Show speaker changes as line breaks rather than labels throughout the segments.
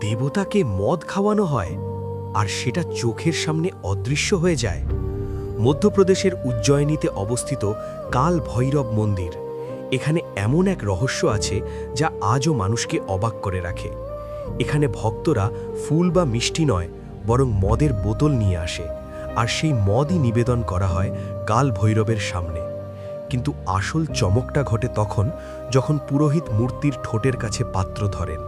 দেবতাকে মদ খাওয়ানো হয় আর সেটা চোখের সামনে অদৃশ্য হয়ে যায়। মধ্যপ্রদেশের উজ্জয়িনীতে অবস্থিত কাল ভৈরব মন্দির। এখানে এমন এক রহস্য আছে যা আজও মানুষকে অবাক করে রাখে। এখানে ভক্তরা ফুল বা মিষ্টি নয়, বরং মদের বোতল নিয়ে আসে, আর সেই মদই নিবেদন করা হয় কাল ভৈরবের সামনে। কিন্তু আসল চমকটা ঘটে তখন, যখন পুরোহিত মূর্তির ঠোঁটের কাছে পাত্র ধরেন।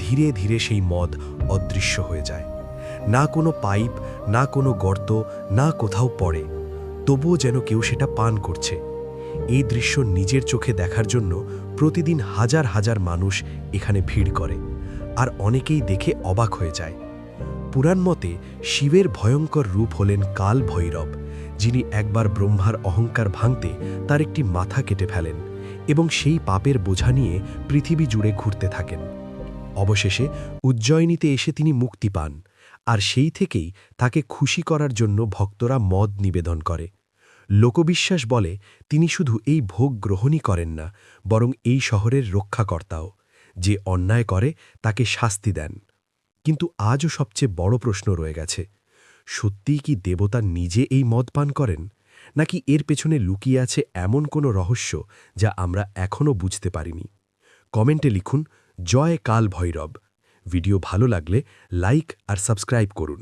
ধীরে ধীরে সেই মদ অদৃশ্য হয়ে যায়। না কোনো পাইপ, না কোনো গর্ত, না কোথাও পড়ে, তবুও যেন কেউ সেটা পান করছে। এই দৃশ্য নিজের চোখে দেখার জন্য প্রতিদিন হাজার হাজার মানুষ এখানে ভিড় করে, আর অনেকেই দেখে অবাক হয়ে যায়। পুরাণ মতে শিবের ভয়ঙ্কর রূপ হলেন কাল ভৈরব, যিনি একবার ব্রহ্মার অহংকার ভাঙতে তার একটি মাথা কেটে ফেলেন এবং সেই পাপের বোঝা নিয়ে পৃথিবী জুড়ে ঘুরতে থাকেন। অবশেষে উজ্জয়িনীতে এসে তিনি মুক্তি পান, আর সেই থেকেই তাকে খুশি করার জন্য ভক্তরা মদ নিবেদন করে। লোকবিশ্বাস বলে তিনি শুধু এই ভোগ গ্রহণই করেন না, বরং এই শহরের রক্ষাকর্তাও। যে অন্যায় করে তাকে শাস্তি দেন। কিন্তু আজও সবচেয়ে বড় প্রশ্ন রয়ে গেছে, সত্যিই কি দেবতা নিজে এই মদ পান করেন, নাকি এর পেছনে লুকিয়ে আছে এমন কোনো রহস্য যা আমরা এখনও বুঝতে পারিনি? কমেন্টে লিখুন জয় কাল ভৈরব। ভিডিও ভালো লাগলে লাইক আর সাবস্ক্রাইব করুন।